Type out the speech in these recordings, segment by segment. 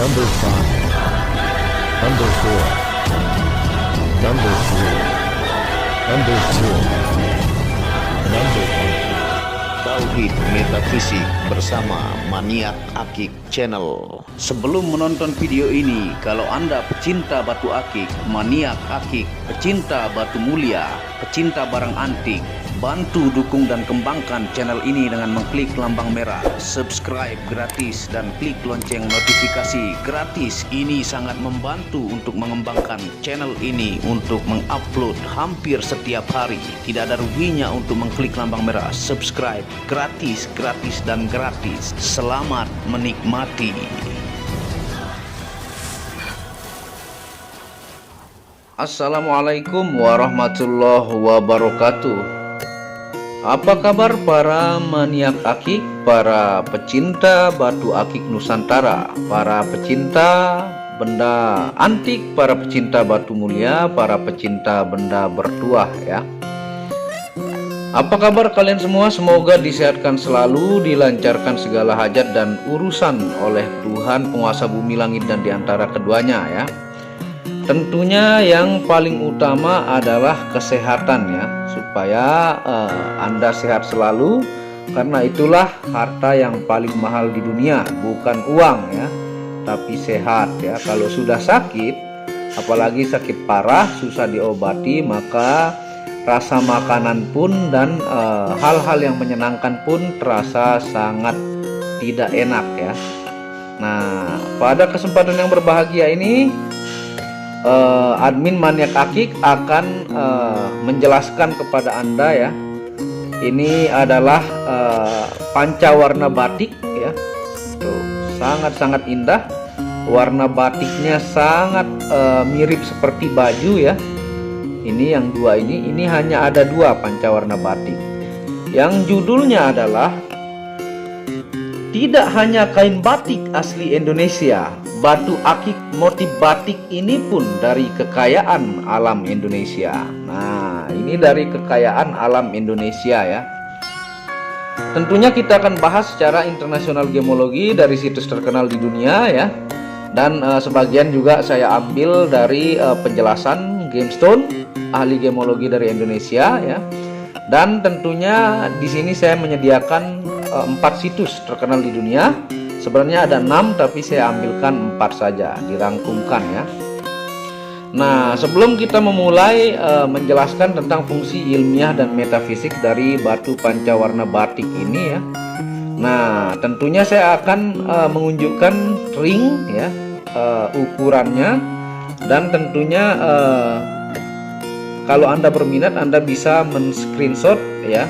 Number 5, Number 4, Number 3, Number 2, Number 1. Tauhid Metafisik bersama Maniak Akik Channel. Sebelum menonton video ini, kalau Anda pecinta batu akik, maniak akik, pecinta batu mulia, pecinta barang antik, bantu dukung dan kembangkan channel ini dengan mengklik lambang merah, subscribe gratis dan klik lonceng notifikasi gratis. Ini sangat membantu untuk mengembangkan channel ini untuk mengupload hampir setiap hari. Tidak ada ruginya untuk mengklik lambang merah, subscribe gratis, gratis dan gratis. Selamat menikmati. Assalamualaikum warahmatullahi wabarakatuh. Apa kabar para maniak akik, para pecinta batu akik Nusantara, para pecinta benda antik, para pecinta batu mulia, para pecinta benda bertuah ya. Apa kabar kalian semua? Semoga disehatkan selalu, dilancarkan segala hajat dan urusan oleh Tuhan penguasa bumi langit dan diantara keduanya ya. Tentunya yang paling utama adalah kesehatan ya, supaya Anda sehat selalu, karena itulah harta yang paling mahal di dunia, bukan uang ya, tapi sehat ya. Kalau sudah sakit, apalagi sakit parah, susah diobati, maka rasa makanan pun dan hal-hal yang menyenangkan pun terasa sangat tidak enak ya. Nah, pada kesempatan yang berbahagia ini, admin Maniak Akik akan menjelaskan kepada Anda ya. Ini adalah pancawarna batik ya. Tuh, sangat-sangat indah. Warna batiknya sangat mirip seperti baju ya. Ini yang dua ini hanya ada dua pancawarna batik. Yang judulnya adalah tidak hanya kain batik asli Indonesia, batu akik motif batik ini pun dari kekayaan alam Indonesia. Nah, ini dari kekayaan alam Indonesia ya. Tentunya kita akan bahas secara internasional gemologi dari situs terkenal di dunia ya. Dan sebagian juga saya ambil dari penjelasan Gemstone, ahli gemologi dari Indonesia ya. Dan tentunya di sini saya menyediakan 4 situs terkenal di dunia. Sebenarnya ada 6, tapi saya ambilkan 4 saja, dirangkumkan ya. Nah, sebelum kita memulai menjelaskan tentang fungsi ilmiah dan metafisik dari batu pancawarna batik ini ya. Nah, tentunya saya akan menunjukkan ring ya, ukurannya, dan tentunya kalau Anda berminat, Anda bisa men-screenshot ya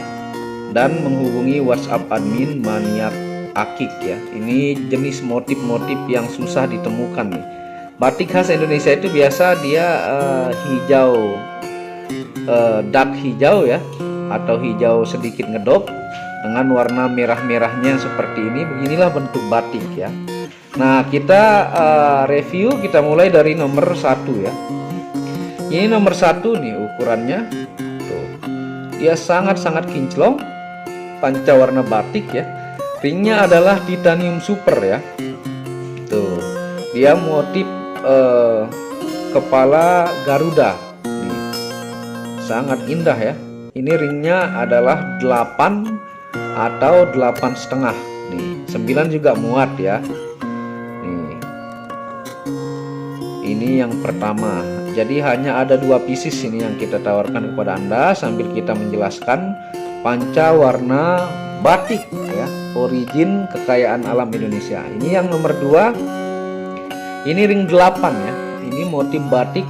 dan menghubungi WhatsApp admin Maniak Akik ya. Ini jenis motif-motif yang susah ditemukan nih. Batik khas Indonesia itu biasa dia hijau, dark hijau ya, atau hijau sedikit ngedop dengan warna merah-merahnya seperti ini. Beginilah bentuk batik ya. Nah, kita review, kita mulai dari nomor 1 ya. Ini nomor 1 nih ukurannya. Tuh. Dia sangat-sangat kinclong, pancawarna batik ya. Ringnya adalah titanium super ya. Tuh. Dia motif kepala Garuda. Nih. Sangat indah ya. Ini ringnya adalah 8 atau 8,5. Nih, 9 juga muat ya. Nih. Ini yang pertama. Jadi hanya ada 2 pieces ini yang kita tawarkan kepada Anda sambil kita menjelaskan pancawarna batik ya, origin kekayaan alam Indonesia. Ini yang nomor 2. Ini ring 8 ya. Ini motif batik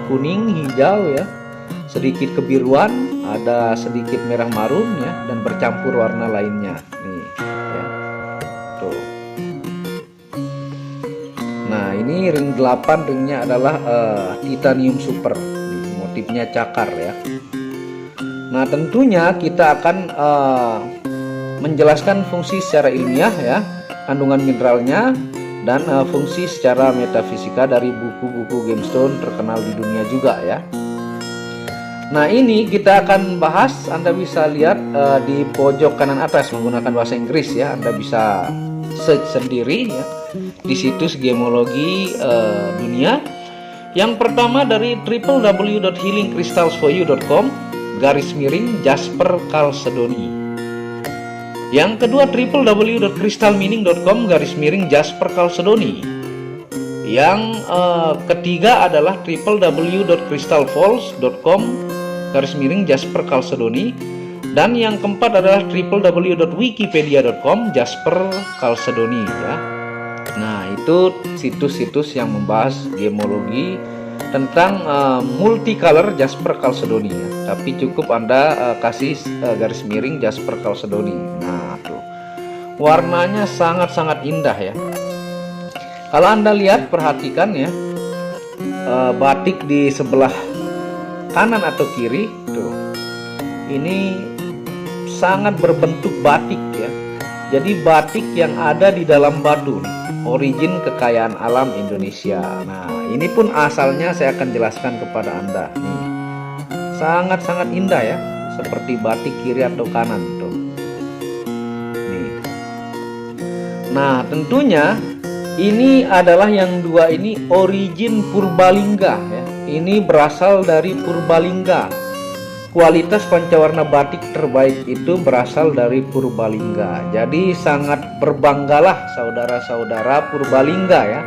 kuning, hijau ya, sedikit kebiruan, ada sedikit merah marun ya, dan bercampur warna lainnya. Nih ya. Tuh. Nah, ini ring 8, ringnya adalah titanium super. Nih, motifnya cakar ya. Nah, tentunya kita akan menjelaskan fungsi secara ilmiah ya, kandungan mineralnya, dan fungsi secara metafisika dari buku-buku Gemstone terkenal di dunia juga ya. Nah, ini kita akan bahas. Anda bisa lihat di pojok kanan atas menggunakan bahasa Inggris ya. Anda bisa search sendiri ya di situs gemologi dunia. Yang pertama dari www.healingcrystals4u.com /Jasper Chalcedony. Yang kedua www.crystalmeaning.com /Jasper Chalcedony. Yang ketiga adalah www.crystalfalls.com /Jasper Chalcedony. Dan yang keempat adalah www.wikipedia.com Jasper Chalcedony ya. Nah, itu situs-situs yang membahas gemologi tentang multicolor Jasper Chalcedony ya. Tapi cukup Anda kasih /Jasper Chalcedony. Nah, tuh. Warnanya sangat-sangat indah ya. Kalau Anda lihat, perhatikan ya, batik di sebelah kanan atau kiri tuh. Ini sangat berbentuk batik ya. Jadi batik yang ada di dalam batu nih. Origin kekayaan alam Indonesia. Nah, ini pun asalnya saya akan jelaskan kepada Anda. Nih, sangat-sangat indah ya, seperti batik kiri atau kanan tuh. Nih. Nah, tentunya ini adalah yang dua ini origin Purbalingga ya. Ini berasal dari Purbalingga. Kualitas pancawarna batik terbaik itu berasal dari Purbalingga. Jadi sangat berbanggalah saudara-saudara Purbalingga ya,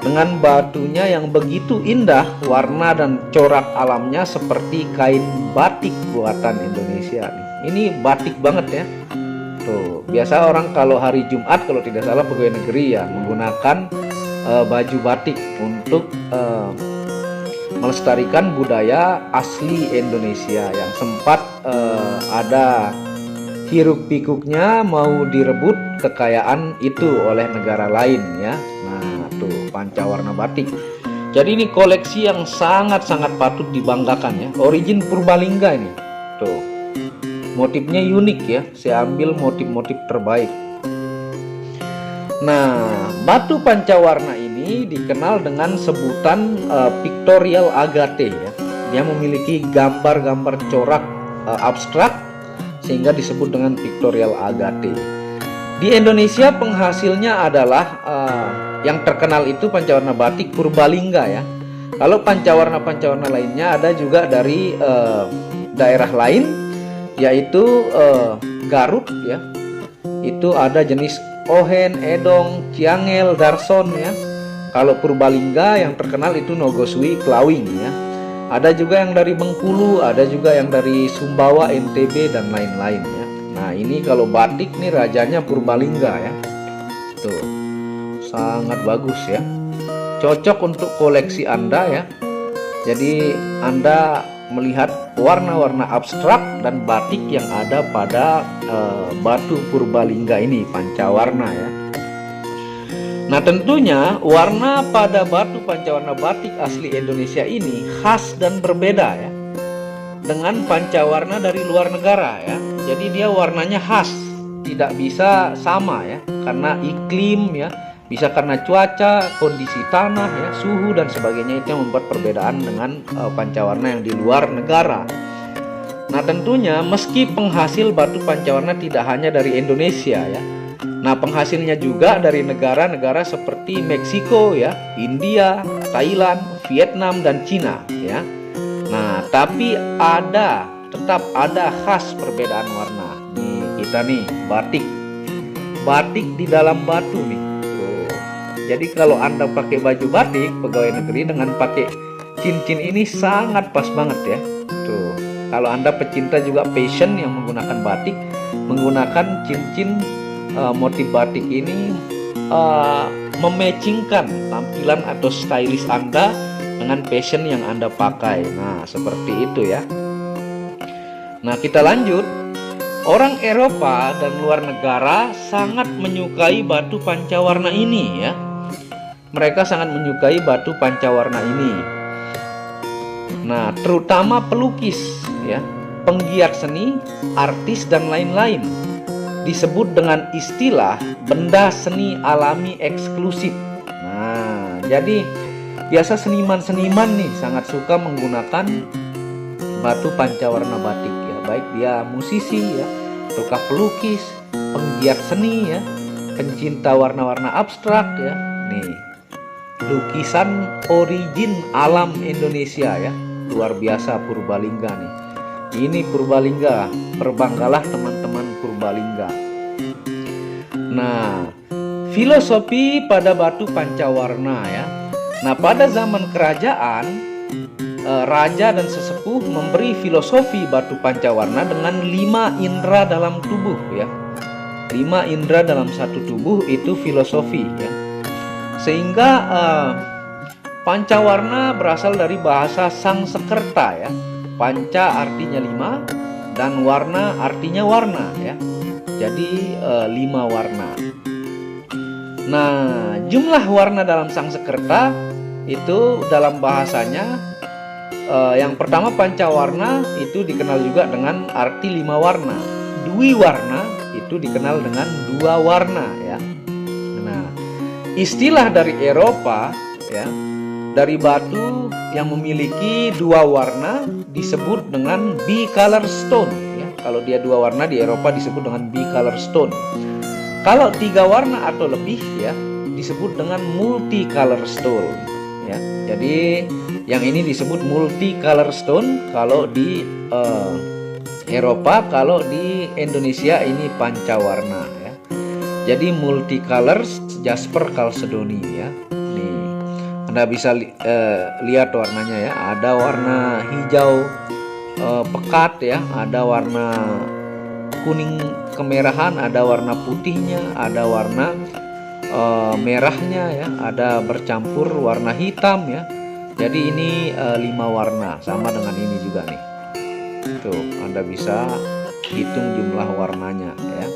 dengan batunya yang begitu indah, warna dan corak alamnya seperti kain batik buatan Indonesia. Ini batik banget ya. Tuh, biasa orang kalau hari Jumat kalau tidak salah pegawai negeri ya menggunakan baju batik untuk melestarikan budaya asli Indonesia yang sempat ada hiruk pikuknya mau direbut kekayaan itu oleh negara lain ya. Nah, tuh pancawarna batik. Jadi ini koleksi yang sangat-sangat patut dibanggakan ya. Origin Purbalingga ini. Tuh. Motifnya unik ya. Saya ambil motif-motif terbaik. Nah, batu pancawarna ini dikenal dengan sebutan pictorial agate ya. Dia memiliki gambar-gambar corak abstrak sehingga disebut dengan pictorial agate. Di Indonesia penghasilnya adalah yang terkenal itu pancawarna batik Purbalingga ya. Kalau pancawarna-pancawarna lainnya ada juga dari daerah lain, yaitu Garut ya. Itu ada jenis Ohen, Edong, Ciangel, Darson ya. Kalau Purbalingga yang terkenal itu Nogoswi, Klawing ya. Ada juga yang dari Bengkulu, ada juga yang dari Sumbawa, NTB dan lain-lain ya. Nah, ini kalau batik nih rajanya Purbalingga ya. Tuh. Sangat bagus ya. Cocok untuk koleksi Anda ya. Jadi Anda melihat warna-warna abstrak dan batik yang ada pada batu Purbalingga ini, pancawarna ya. Nah, tentunya warna pada batu pancawarna batik asli Indonesia ini khas dan berbeda ya dengan pancawarna dari luar negara ya. Jadi dia warnanya khas, tidak bisa sama ya, karena iklim ya, bisa karena cuaca, kondisi tanah ya, suhu dan sebagainya, itu yang membuat perbedaan dengan pancawarna yang di luar negara. Nah, tentunya meski penghasil batu pancawarna tidak hanya dari Indonesia ya. Nah, penghasilnya juga dari negara-negara seperti Meksiko ya, India, Thailand, Vietnam dan Cina ya. Nah, tapi tetap ada khas perbedaan warna. Nih, kita nih batik di dalam batu nih. Jadi kalau Anda pakai baju batik pegawai negeri dengan pakai cincin ini sangat pas banget ya. Tuh. Kalau Anda pecinta juga fashion yang menggunakan batik, menggunakan cincin motif batik ini mematchingkan tampilan atau stylish Anda dengan fashion yang Anda pakai. Nah, seperti itu ya. Nah, kita lanjut. Orang Eropa dan luar negara sangat menyukai batu pancawarna ini ya. Mereka sangat menyukai batu pancawarna ini. Nah, terutama pelukis ya, penggiat seni, artis dan lain-lain. Disebut dengan istilah benda seni alami eksklusif. Nah, jadi biasa seniman-seniman nih sangat suka menggunakan batu pancawarna batik ya, baik dia musisi ya, tukang pelukis, penggiat seni ya, pencinta warna-warna abstrak ya, nih lukisan origin alam Indonesia ya, luar biasa Purbalingga nih. Ini Purbalingga, berbanggalah teman-teman Purbalingga. Nah, filosofi pada batu pancawarna ya. Nah, pada zaman kerajaan, raja dan sesepuh memberi filosofi batu pancawarna dengan 5 indera dalam tubuh ya. 5 indera dalam satu tubuh itu filosofi ya. Sehingga pancawarna berasal dari bahasa Sangsekerta ya. Panca artinya 5 dan warna artinya warna ya. Jadi 5 warna. Nah, jumlah warna dalam Sangsekerta itu dalam bahasanya yang pertama pancawarna itu dikenal juga dengan arti 5 warna. Dwi warna itu dikenal dengan 2 warna ya. Nah, istilah dari Eropa ya, dari batu yang memiliki 2 warna disebut dengan bicolor stone ya. Kalau dia 2 warna di Eropa disebut dengan bicolor stone. Kalau 3 warna atau lebih ya disebut dengan multicolor stone ya. Jadi yang ini disebut multicolor stone kalau di Eropa, kalau di Indonesia ini pancawarna ya. Jadi multicolors jasper chalcedony ya. Nih, Anda bisa lihat warnanya ya. Ada warna hijau pekat ya, ada warna kuning kemerahan, ada warna putihnya, ada warna merahnya ya, ada bercampur warna hitam ya. Jadi ini 5 warna, sama dengan ini juga nih. Tuh, Anda bisa hitung jumlah warnanya ya.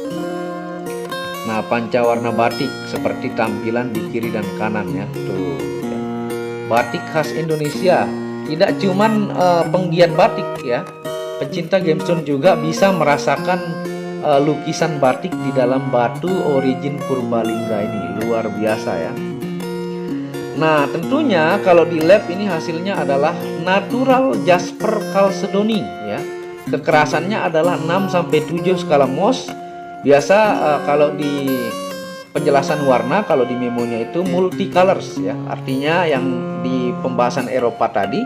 Nah, pancawarna batik seperti tampilan di kiri dan kanan ya. Tuh ya. Batik khas Indonesia, tidak cuman penggiat batik ya, pecinta gemstone juga bisa merasakan lukisan batik di dalam batu origin Purbalingga ini. Luar biasa ya. Nah, tentunya kalau di lab ini hasilnya adalah natural jasper chalcedony ya. Kekerasannya adalah 6-7 skala Mohs. Biasa kalau di penjelasan warna, kalau di memonya itu multicolors ya. Artinya yang di pembahasan Eropa tadi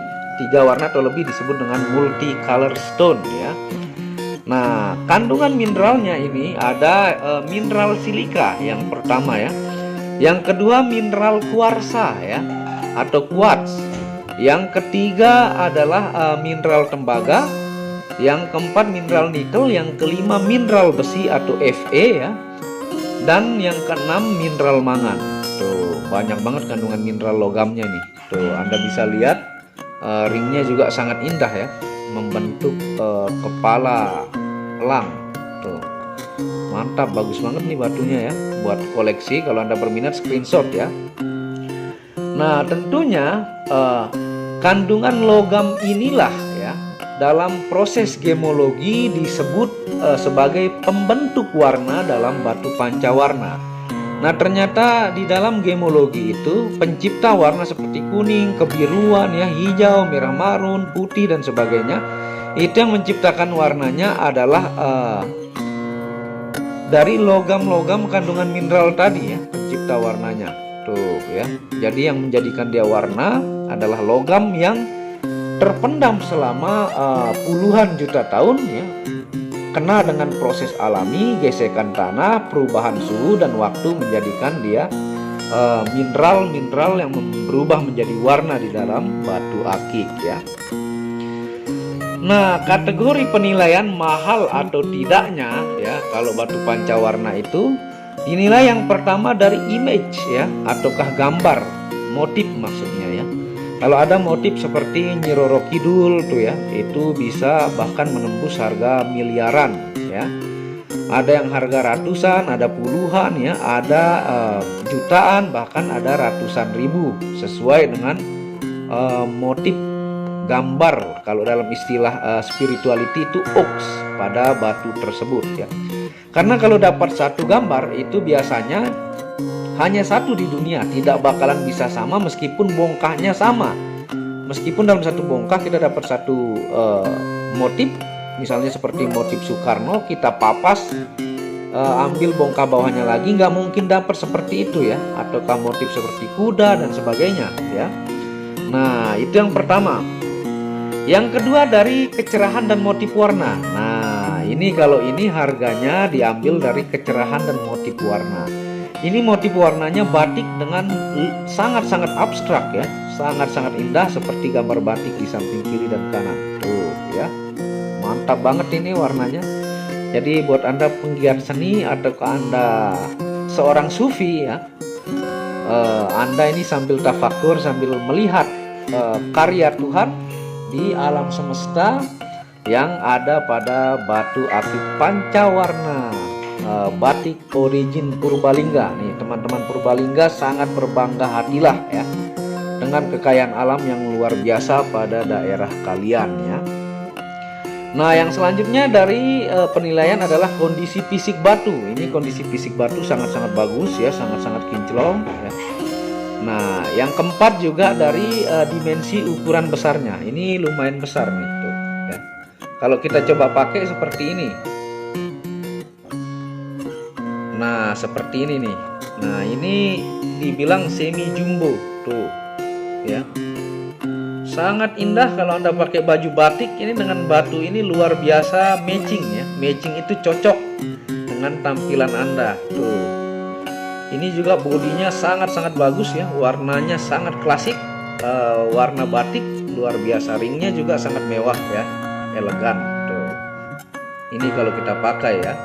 3 warna atau lebih disebut dengan multicolor stone ya. Nah, kandungan mineralnya ini ada mineral silika yang pertama ya. Yang kedua mineral kuarsa ya atau quartz. Yang ketiga adalah mineral tembaga. Yang keempat mineral nikel. Yang kelima mineral besi atau Fe ya. Dan yang keenam mineral mangan. Tuh, banyak banget kandungan mineral logamnya nih. Tuh, Anda bisa lihat ringnya juga sangat indah ya, membentuk kepala elang. Tuh, mantap, bagus banget nih batunya ya, buat koleksi. Kalau Anda berminat screenshot ya. Nah, tentunya kandungan logam inilah ya dalam proses gemologi disebut sebagai pembentuk warna dalam batu pancawarna. Nah, ternyata di dalam gemologi itu pencipta warna seperti kuning, kebiruan ya, hijau, merah marun, putih dan sebagainya, itu yang menciptakan warnanya adalah dari logam-logam kandungan mineral tadi ya, pencipta warnanya. Tuh ya. Jadi yang menjadikan dia warna adalah logam yang terpendam selama puluhan juta tahun ya, kena dengan proses alami, gesekan tanah, perubahan suhu dan waktu menjadikan dia mineral-mineral yang berubah menjadi warna di dalam batu akik ya. Nah, kategori penilaian mahal atau tidaknya ya kalau batu pancawarna itu dinilai yang pertama dari image ya, ataukah gambar, motif maksudnya ya. Kalau ada motif seperti Nyi Roro Kidul tuh ya, itu bisa bahkan menembus harga miliaran ya. Ada yang harga ratusan, ada puluhan ya, ada jutaan, bahkan ada ratusan ribu sesuai dengan motif gambar. Kalau dalam istilah spirituality itu ox pada batu tersebut ya. Karena kalau dapat satu gambar itu biasanya hanya satu di dunia, tidak bakalan bisa sama meskipun bongkahnya sama. Meskipun dalam satu bongkah kita dapat satu motif, misalnya seperti motif Soekarno, kita papas ambil bongkah bawahnya lagi, nggak mungkin dapat seperti itu ya, ataukah motif seperti kuda dan sebagainya ya. Nah, itu yang pertama. Yang kedua dari kecerahan dan motif warna. Nah, ini kalau ini harganya diambil dari kecerahan dan motif warna. Ini motif warnanya batik dengan sangat-sangat abstrak ya, sangat-sangat indah seperti gambar batik di samping kiri dan kanan. Tuh ya, mantap banget ini warnanya. Jadi buat Anda penggiat seni ataukah Anda seorang sufi ya, Anda ini sambil tafakur, sambil melihat karya Tuhan di alam semesta yang ada pada batu akik pancawarna batik origin Purbalingga. Nih teman-teman, Purbalingga sangat berbangga hatilah ya dengan kekayaan alam yang luar biasa pada daerah kalian ya. Nah, yang selanjutnya dari penilaian adalah kondisi fisik batu. Ini kondisi fisik batu sangat-sangat bagus ya, sangat-sangat kinclong ya. Nah, yang keempat juga dari dimensi ukuran besarnya. Ini lumayan besar nih tuh ya. Kalau kita coba pakai seperti ini. Nah, seperti ini nih. Nah, ini dibilang semi jumbo tuh ya. Sangat indah kalau Anda pakai baju batik ini dengan batu ini, luar biasa matching ya. Matching itu cocok dengan tampilan Anda. Tuh. Ini juga bodinya sangat-sangat bagus ya. Warnanya sangat klasik. Warna batik luar biasa. Ringnya juga sangat mewah ya. Elegan. Tuh. Ini kalau kita pakai ya.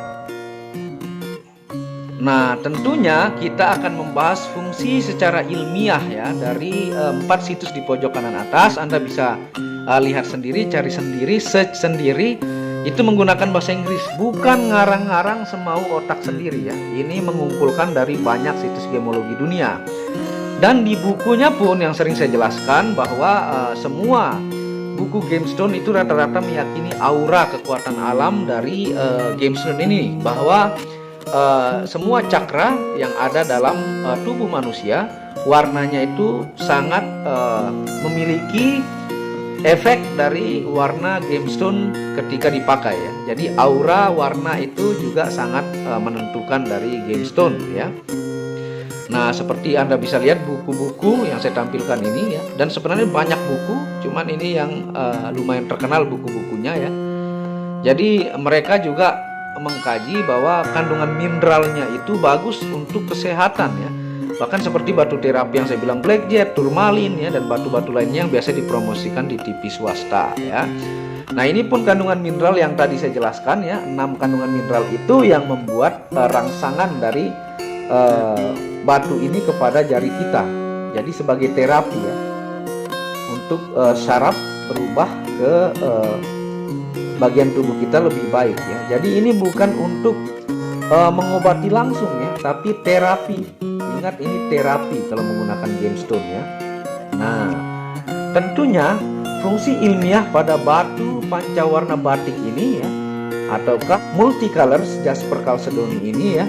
Nah, tentunya kita akan membahas fungsi secara ilmiah ya dari 4 situs di pojok kanan atas. Anda bisa lihat sendiri, cari sendiri, search sendiri. Itu menggunakan bahasa Inggris, bukan ngarang-ngarang semau otak sendiri ya. Ini mengumpulkan dari banyak situs gemologi dunia. Dan di bukunya pun yang sering saya jelaskan bahwa semua buku gemstone itu rata-rata meyakini aura kekuatan alam dari gemstone ini, bahwa semua cakra yang ada dalam tubuh manusia warnanya itu sangat memiliki efek dari warna gemstone ketika dipakai ya. Jadi aura warna itu juga sangat menentukan dari gemstone ya. Nah, seperti Anda bisa lihat buku-buku yang saya tampilkan ini ya, dan sebenarnya banyak buku, cuman ini yang lumayan terkenal buku-bukunya ya. Jadi mereka juga mengkaji bahwa kandungan mineralnya itu bagus untuk kesehatan ya. Bahkan seperti batu terapi yang saya bilang, blackjet, turmalin ya, dan batu-batu lainnya yang biasa dipromosikan di TV swasta ya. Nah, ini pun kandungan mineral yang tadi saya jelaskan ya. 6 kandungan mineral itu yang membuat rangsangan dari batu ini kepada jari kita. Jadi sebagai terapi ya, untuk syaraf berubah ke bagian tubuh kita lebih baik ya. Jadi ini bukan untuk mengobati langsung ya, tapi terapi. Ingat, ini terapi kalau menggunakan gemstone ya. Nah, tentunya fungsi ilmiah pada batu pancawarna batik ini ya, ataukah multicolors jasper chalcedony ini ya.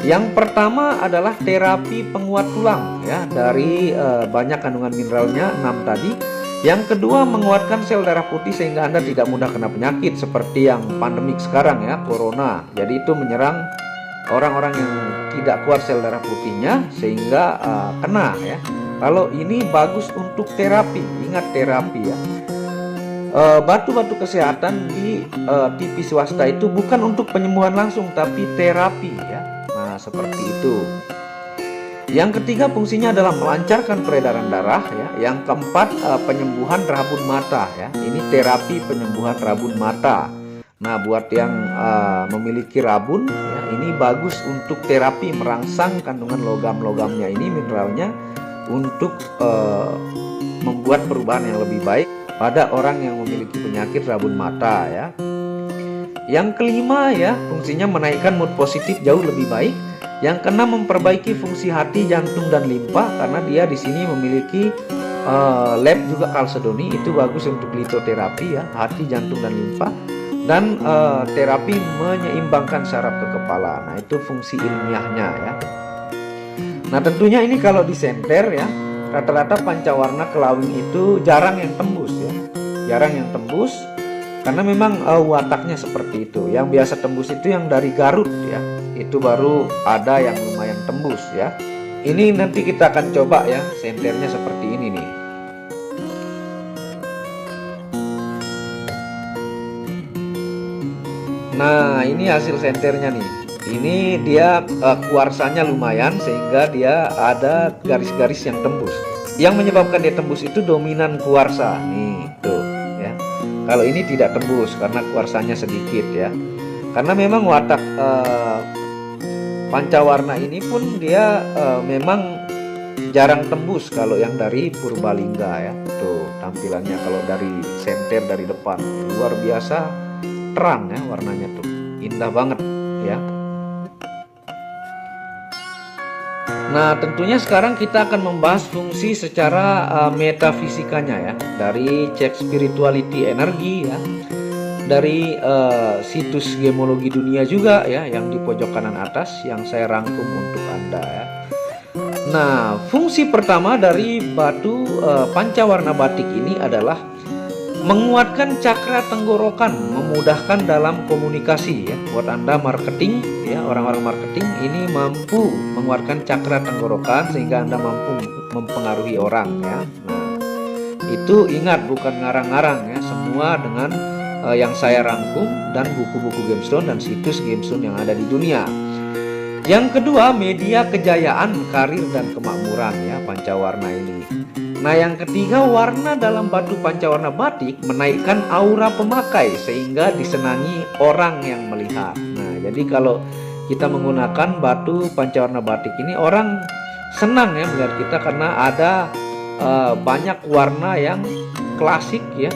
Yang pertama adalah terapi penguat tulang ya, dari banyak kandungan mineralnya 6 tadi. Yang kedua, menguatkan sel darah putih sehingga Anda tidak mudah kena penyakit seperti yang pandemik sekarang ya, corona. Jadi itu menyerang orang-orang yang tidak kuat sel darah putihnya sehingga kena ya. Kalau ini bagus untuk terapi, ingat terapi ya. Batu-batu kesehatan di TV swasta itu bukan untuk penyembuhan langsung, tapi terapi ya. Nah, seperti itu. Yang ketiga, fungsinya adalah melancarkan peredaran darah ya. Yang keempat, penyembuhan rabun mata ya. Ini terapi penyembuhan rabun mata. Nah, buat yang memiliki rabun ya, ini bagus untuk terapi merangsang kandungan logam-logamnya ini, mineralnya, untuk membuat perubahan yang lebih baik pada orang yang memiliki penyakit rabun mata ya. Yang kelima ya, fungsinya menaikkan mood positif jauh lebih baik. Yang keenam, memperbaiki fungsi hati, jantung, dan limpa, karena dia di sini memiliki lab juga chalcedony, itu bagus untuk litoterapi ya, hati, jantung, dan limpa. Dan terapi menyeimbangkan saraf ke kepala. Nah, itu fungsi ilmiahnya ya. Nah, tentunya ini kalau disenter ya, rata-rata pancawarna kelawing itu jarang yang tembus ya, jarang yang tembus. karena memang wataknya seperti itu. Yang biasa tembus itu yang dari Garut ya, itu baru ada yang lumayan tembus ya. Ini nanti kita akan coba ya, senternya seperti ini nih. Nah, ini hasil senternya nih. Ini dia kuarsanya lumayan sehingga dia ada garis-garis yang tembus. Yang menyebabkan dia tembus itu dominan kuarsa nih, tuh ya. Kalau ini tidak tembus karena kuarsanya sedikit ya. Karena memang watak pancawarna ini pun dia memang jarang tembus kalau yang dari Purbalingga ya. Tuh tampilannya kalau dari senter dari depan luar biasa terang ya, warnanya tuh indah banget ya. Nah, tentunya sekarang kita akan membahas fungsi secara metafisikanya ya, dari cek spirituality energi ya, dari situs gemologi dunia juga ya, yang di pojok kanan atas yang saya rangkum untuk Anda ya. Nah, fungsi pertama dari batu pancawarna batik ini adalah menguatkan cakra tenggorokan, memudahkan dalam komunikasi ya. Buat Anda marketing ya, orang-orang marketing ini mampu menguatkan cakra tenggorokan sehingga Anda mampu mempengaruhi orang ya. Nah, itu ingat bukan ngarang-ngarang ya, semua dengan yang saya rangkum dan buku-buku gemstone dan situs gemstone yang ada di dunia. Yang kedua, media kejayaan, karir dan kemakmuran ya, pancawarna ini. Nah, yang ketiga, warna dalam batu pancawarna batik menaikkan aura pemakai sehingga disenangi orang yang melihat. Nah, jadi kalau kita menggunakan batu pancawarna batik ini, orang senang ya melihat kita karena ada banyak warna yang klasik ya,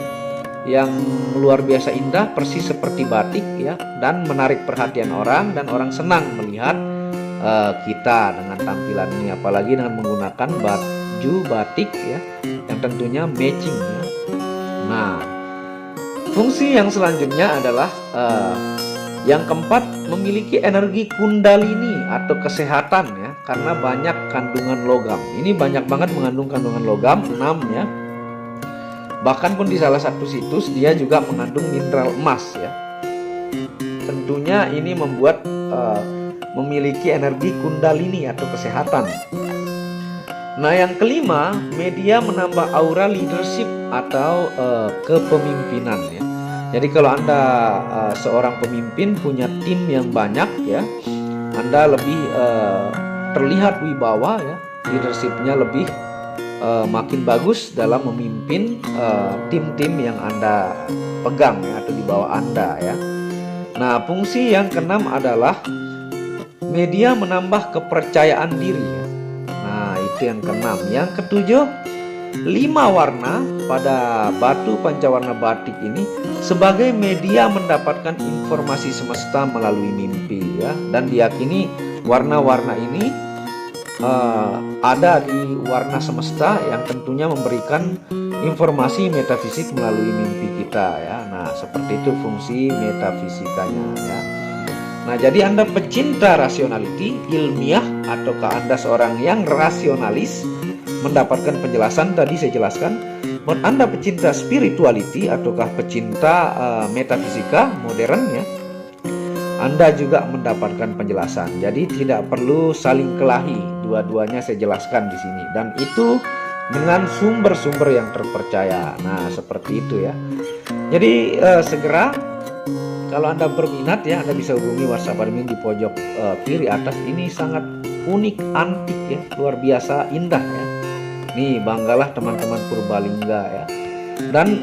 yang luar biasa indah persis seperti batik ya, dan menarik perhatian orang dan orang senang melihat kita dengan tampilan ini, apalagi dengan menggunakan baju batik ya yang tentunya matching ya. Nah, fungsi yang selanjutnya adalah yang keempat, memiliki energi kundalini atau kesehatan ya, karena banyak kandungan logam. Ini banyak banget mengandung kandungan logam 6 ya. Bahkan pun di salah satu situs dia juga mengandung mineral emas ya. Tentunya ini membuat memiliki energi kundalini atau kesehatan. Nah, yang kelima, media menambah aura leadership atau kepemimpinan ya. Jadi kalau Anda seorang pemimpin punya tim yang banyak ya, Anda lebih terlihat wibawa ya, leadershipnya lebih makin bagus dalam memimpin tim-tim yang Anda pegang ya, atau di bawah Anda ya. Nah, fungsi yang keenam adalah media menambah kepercayaan diri ya. Nah, itu yang keenam. Yang ketujuh, 5 warna pada batu pancawarna batik ini sebagai media mendapatkan informasi semesta melalui mimpi ya, dan diyakini warna-warna ini ada di warna semesta yang tentunya memberikan informasi metafisik melalui mimpi kita ya. Nah, seperti itu fungsi metafisikanya ya. Nah, jadi Anda pecinta rationality, ilmiah, ataukah Anda seorang yang rasionalis, mendapatkan penjelasan tadi saya jelaskan. Buat Anda pecinta spirituality ataukah pecinta metafisika modern ya, Anda juga mendapatkan penjelasan. Jadi tidak perlu saling kelahi, dua-duanya saya jelaskan di sini, dan itu dengan sumber-sumber yang terpercaya. Nah, seperti itu ya. Jadi segera kalau Anda berminat ya, Anda bisa hubungi WhatsApp admin di pojok kiri atas. Ini sangat unik, antik ya, luar biasa indah ya. Nih, banggalah teman-teman Purbalingga ya. Dan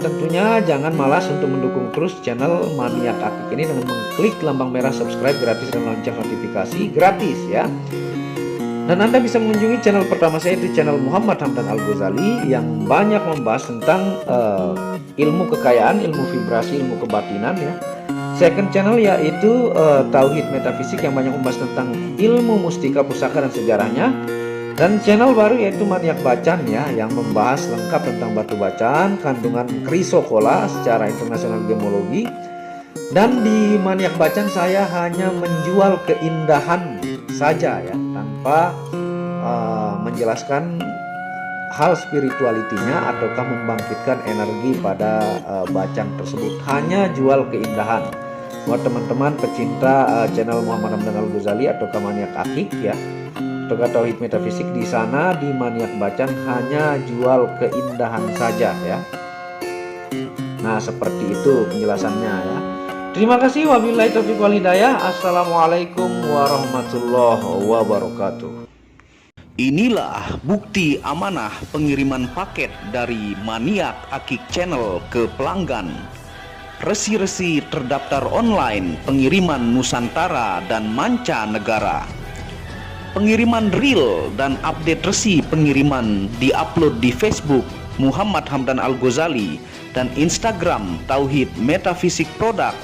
tentunya jangan malas untuk mendukung terus channel Maniak Akik ini dengan mengklik lambang merah subscribe gratis dan lonceng notifikasi gratis ya. Dan Anda bisa mengunjungi channel pertama saya, itu channel Muhammad Hamdan Al Ghazali, yang banyak membahas tentang ilmu kekayaan, ilmu vibrasi, ilmu kebatinan ya. Second channel yaitu Tauhid Metafisik yang banyak membahas tentang ilmu mustika, pusaka dan sejarahnya. Dan channel baru yaitu Maniak Bacan ya, yang membahas lengkap tentang batu bacan, kandungan krisokola secara internasional gemologi. Dan di Maniak Bacan saya hanya menjual keindahan saja ya, tanpa menjelaskan hal spiritualitinya ataukah membangkitkan energi pada bacaan tersebut. Hanya jual keindahan. Buat teman-teman pecinta channel Muhammad Hamdan Al-Ghazali ataukah Maniak Akik ya, ataukah Tauhid Metafisik, di sana di Maniak Bacaan hanya jual keindahan saja ya. Nah, seperti itu penjelasannya ya. Terima kasih. Wabillahi taufiq wal hidayah. Assalamualaikum warahmatullahi wabarakatuh. Inilah bukti amanah pengiriman paket dari Maniak Akik Channel ke pelanggan. Resi-resi terdaftar online pengiriman Nusantara dan mancanegara. Pengiriman real dan update resi pengiriman diupload di Facebook Muhammad Hamdan Al-Ghazali dan Instagram Tauhid Metafisik Produk.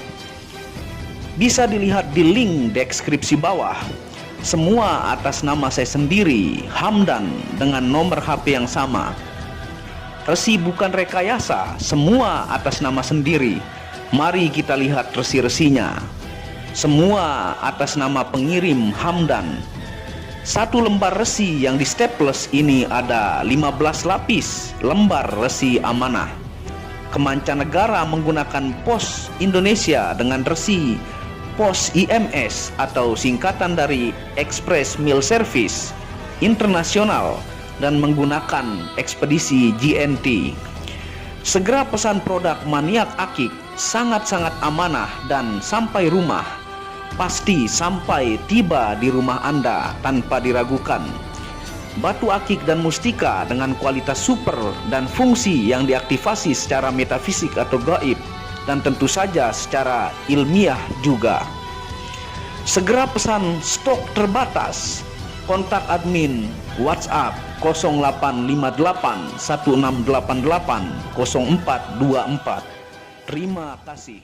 Bisa dilihat di link deskripsi bawah. Semua atas nama saya sendiri, Hamdan, dengan nomor HP yang sama. Resi bukan rekayasa, semua atas nama sendiri. Mari kita lihat resi-resinya. Semua atas nama pengirim Hamdan. Satu lembar resi yang di staples ini ada 15 lapis lembar resi amanah. Kemancanegara menggunakan pos Indonesia dengan resi pos IMS atau singkatan dari Express Mail Service Internasional dan menggunakan ekspedisi GNT. Segera pesan produk Maniak Akik, sangat-sangat amanah dan sampai rumah. Pasti sampai tiba di rumah Anda tanpa diragukan. Batu akik dan mustika dengan kualitas super dan fungsi yang diaktifasi secara metafisik atau gaib, dan tentu saja secara ilmiah juga. Segera pesan, stok terbatas. Kontak admin WhatsApp 0858 1688 0424. Terima kasih.